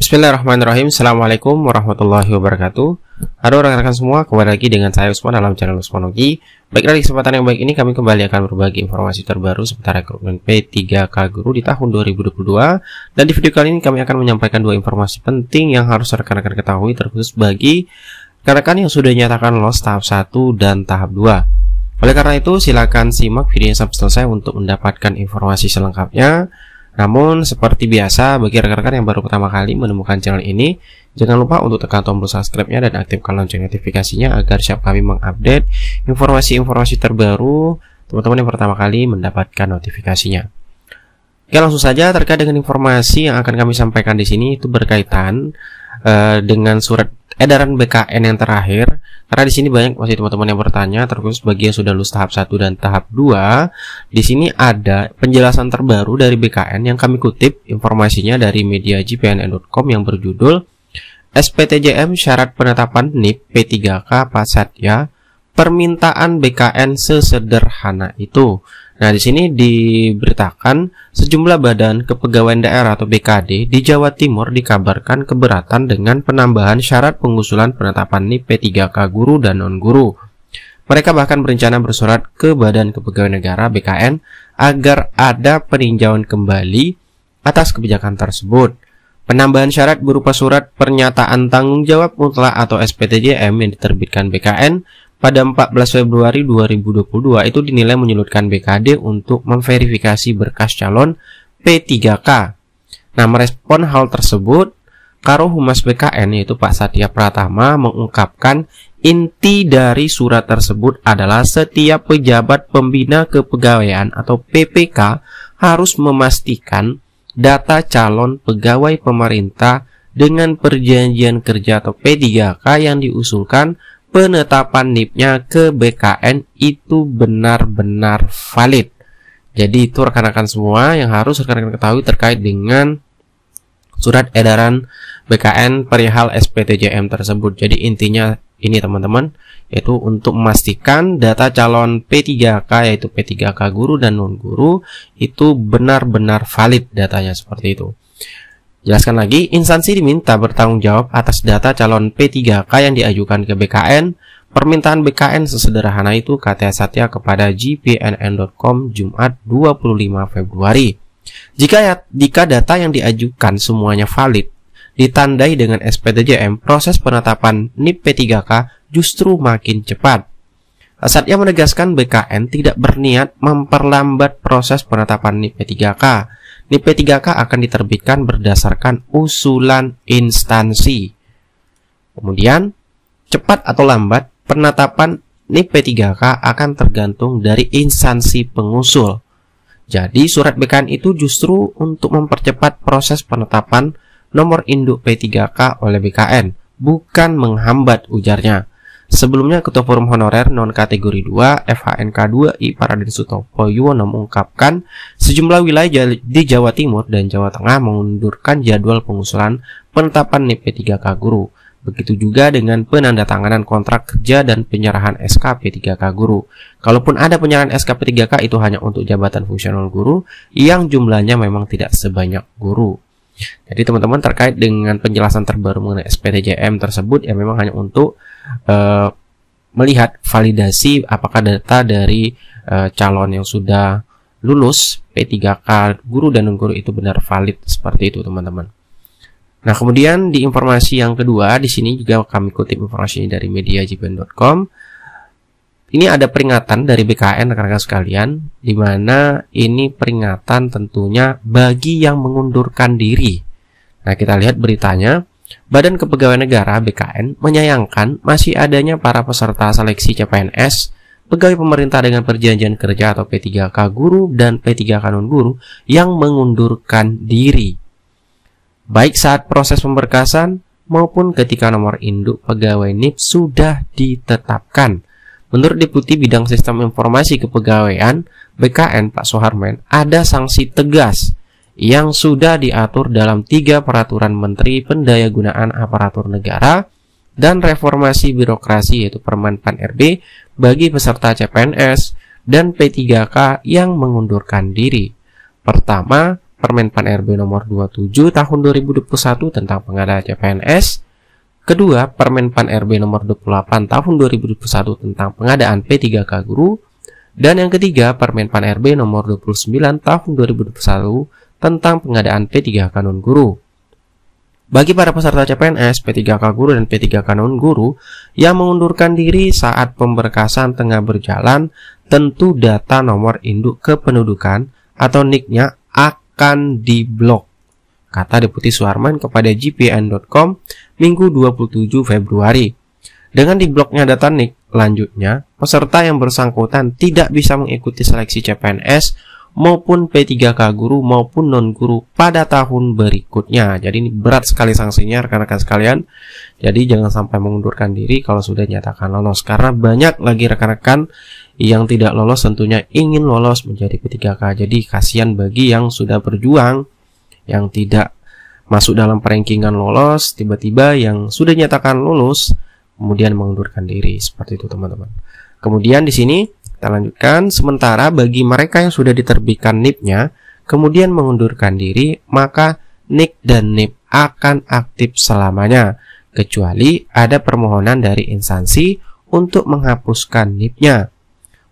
Bismillahirrahmanirrahim. Assalamualaikum warahmatullahi wabarakatuh. Halo rekan-rekan semua, kembali lagi dengan saya Usman dalam channel Usmanogi. Baiklah, di kesempatan yang baik ini kami kembali akan berbagi informasi terbaru seputar rekrutmen P3K Guru di tahun 2022. Dan di video kali ini kami akan menyampaikan dua informasi penting yang harus rekan-rekan ketahui, terkhusus bagi rekan-rekan yang sudah dinyatakan lolos tahap 1 dan tahap 2. Oleh karena itu, silakan simak videonya sampai selesai untuk mendapatkan informasi selengkapnya. Namun, seperti biasa, bagi rekan-rekan yang baru pertama kali menemukan channel ini, jangan lupa untuk tekan tombol subscribe-nya dan aktifkan lonceng notifikasinya agar siap kami mengupdate informasi-informasi terbaru teman-teman yang pertama kali mendapatkan notifikasinya. Oke, langsung saja terkait dengan informasi yang akan kami sampaikan di sini itu berkaitan dengan surat edaran BKN yang terakhir. Karena di sini banyak masih teman-teman yang bertanya, terkhusus bagi yang sudah lulus tahap 1 dan tahap 2. Di sini ada penjelasan terbaru dari BKN yang kami kutip informasinya dari media jpnn.com yang berjudul SPTJM Syarat Penetapan NIP P3K Pasatya, permintaan BKN sesederhana itu. Nah, di sini diberitakan sejumlah badan kepegawaian daerah atau BKD di Jawa Timur dikabarkan keberatan dengan penambahan syarat pengusulan penetapan NIP P3K guru dan non-guru. Mereka bahkan berencana bersurat ke Badan Kepegawaian Negara BKN agar ada peninjauan kembali atas kebijakan tersebut. Penambahan syarat berupa surat pernyataan tanggung jawab mutlak atau SPTJM yang diterbitkan BKN pada 14 Februari 2022 itu dinilai menyulitkan BKD untuk memverifikasi berkas calon P3K. Nah, merespon hal tersebut, Karo Humas BKN yaitu Pak Satya Pratama mengungkapkan inti dari surat tersebut adalah setiap pejabat pembina kepegawaian atau PPK harus memastikan data calon pegawai pemerintah dengan perjanjian kerja atau P3K yang diusulkan penetapan NIP-nya ke BKN itu benar-benar valid. Jadi itu rekan-rekan semua yang harus rekan-rekan ketahui terkait dengan surat edaran BKN perihal SPTJM tersebut. Jadi intinya ini teman-teman, yaitu untuk memastikan data calon P3K yaitu P3K guru dan non-guru itu benar-benar valid datanya, seperti itu. Jelaskan lagi, instansi diminta bertanggung jawab atas data calon P3K yang diajukan ke BKN. Permintaan BKN sesederhana itu, kata Satya kepada jpnn.com Jumat 25 Februari. Jika data yang diajukan semuanya valid, ditandai dengan SPTJM, proses penetapan NIP P3K justru makin cepat. Satya menegaskan BKN tidak berniat memperlambat proses penetapan NIP P3K. NIP P3K akan diterbitkan berdasarkan usulan instansi. Kemudian, cepat atau lambat, penetapan NIP P3K akan tergantung dari instansi pengusul. Jadi, surat BKN itu justru untuk mempercepat proses penetapan nomor induk P3K oleh BKN, bukan menghambat, ujarnya. Sebelumnya, Ketua Forum Honorer Non-Kategori 2 FHNK 2I Paradin Sutopo Yuwono mengungkapkan sejumlah wilayah di Jawa Timur dan Jawa Tengah mengundurkan jadwal pengusulan penetapan NIP P3K guru. Begitu juga dengan penandatanganan kontrak kerja dan penyerahan SK P3K guru. Kalaupun ada penyerahan SK P3K itu hanya untuk jabatan fungsional guru yang jumlahnya memang tidak sebanyak guru. Jadi teman-teman, terkait dengan penjelasan terbaru mengenai SPTJM tersebut ya memang hanya untuk melihat validasi apakah data dari calon yang sudah lulus P3K guru dan non-guru itu benar valid, seperti itu teman-teman. Nah, kemudian di informasi yang kedua di sini juga kami kutip informasinya dari media jpn.com. Ini ada peringatan dari BKN rekan-rekan sekalian, di mana ini peringatan tentunya bagi yang mengundurkan diri. Nah, kita lihat beritanya. Badan Kepegawaian Negara BKN menyayangkan masih adanya para peserta seleksi CPNS, pegawai pemerintah dengan perjanjian kerja atau P3K guru dan P3K non-guru yang mengundurkan diri, baik saat proses pemberkasan maupun ketika nomor induk pegawai NIP sudah ditetapkan. Menurut Deputi Bidang Sistem Informasi Kepegawaian BKN Pak Soharmen, ada sanksi tegas yang sudah diatur dalam 3 Peraturan Menteri Pendayagunaan Aparatur Negara dan Reformasi Birokrasi yaitu Permenpan RB bagi peserta CPNS dan P3K yang mengundurkan diri. Pertama, Permen PAN RB nomor 27 tahun 2021 tentang pengadaan CPNS. Kedua, Permen PAN RB nomor 28 tahun 2021 tentang pengadaan P3K guru. Dan yang ketiga, Permen PAN RB nomor 29 tahun 2021 tentang pengadaan P3K non guru. Bagi para peserta CPNS, P3K guru dan P3K non guru yang mengundurkan diri saat pemberkasan tengah berjalan, tentu data nomor induk kependudukan atau NIK-nya akan diblok, kata Deputi Suharman kepada gpn.com Minggu 27 Februari. Dengan dibloknya data NIK, lanjutnya peserta yang bersangkutan tidak bisa mengikuti seleksi CPNS maupun P3K guru maupun non guru pada tahun berikutnya. Jadi ini berat sekali sanksinya rekan-rekan sekalian. Jadi jangan sampai mengundurkan diri kalau sudah dinyatakan lolos, karena banyak lagi rekan-rekan yang tidak lolos tentunya ingin lolos menjadi P3K. Jadi kasihan bagi yang sudah berjuang, yang tidak masuk dalam perankingan lolos, tiba-tiba yang sudah dinyatakan lulus kemudian mengundurkan diri. Seperti itu teman-teman. Kemudian di sini kita lanjutkan, sementara bagi mereka yang sudah diterbitkan NIP-nya kemudian mengundurkan diri, maka NIK dan NIP akan aktif selamanya, kecuali ada permohonan dari instansi untuk menghapuskan NIP-nya.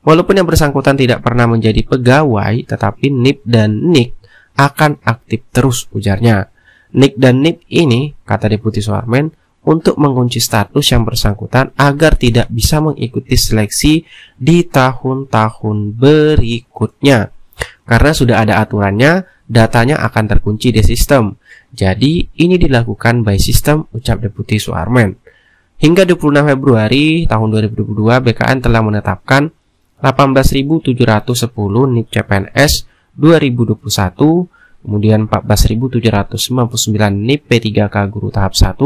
Walaupun yang bersangkutan tidak pernah menjadi pegawai, tetapi NIP dan NIK akan aktif terus, ujarnya. NIK dan NIP ini, kata Deputi Suharman, untuk mengunci status yang bersangkutan agar tidak bisa mengikuti seleksi di tahun-tahun berikutnya. Karena sudah ada aturannya, datanya akan terkunci di sistem. Jadi, ini dilakukan by system, ucap Deputi Suharman. Hingga 26 Februari tahun 2022, BKN telah menetapkan 18.710 NIP CPNS 2021, kemudian 14.799 NIP P3K guru tahap 1,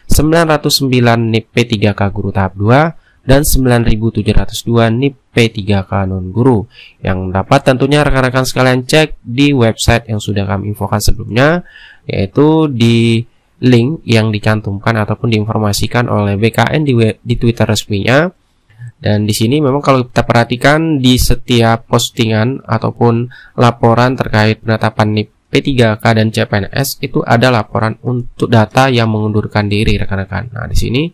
909 NIP P3K guru tahap 2, dan 9.702 NIP P3K non guru. Yang dapat tentunya rekan-rekan sekalian cek di website yang sudah kami infokan sebelumnya, yaitu di link yang dicantumkan ataupun diinformasikan oleh BKN di Twitter resminya. Dan di sini memang kalau kita perhatikan di setiap postingan ataupun laporan terkait penetapan NIP P3K dan CPNS itu ada laporan untuk data yang mengundurkan diri rekan-rekan. Nah, di sini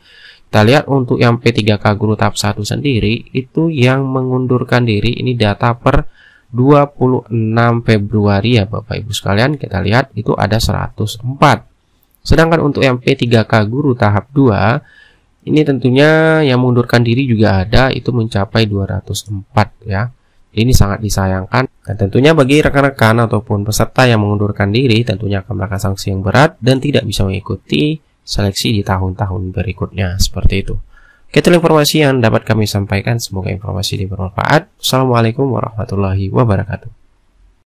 kita lihat untuk yang P3K guru tahap 1 sendiri itu yang mengundurkan diri ini data per 26 Februari ya Bapak Ibu sekalian, kita lihat itu ada 104. Sedangkan untuk yang P3K guru tahap 2 ini tentunya yang mengundurkan diri juga ada, itu mencapai 204 ya. Ini sangat disayangkan, dan tentunya bagi rekan-rekan ataupun peserta yang mengundurkan diri tentunya akan mendapatkan sanksi yang berat dan tidak bisa mengikuti seleksi di tahun-tahun berikutnya. Seperti itu. Itu informasi yang dapat kami sampaikan, semoga informasi ini bermanfaat. Assalamualaikum warahmatullahi wabarakatuh.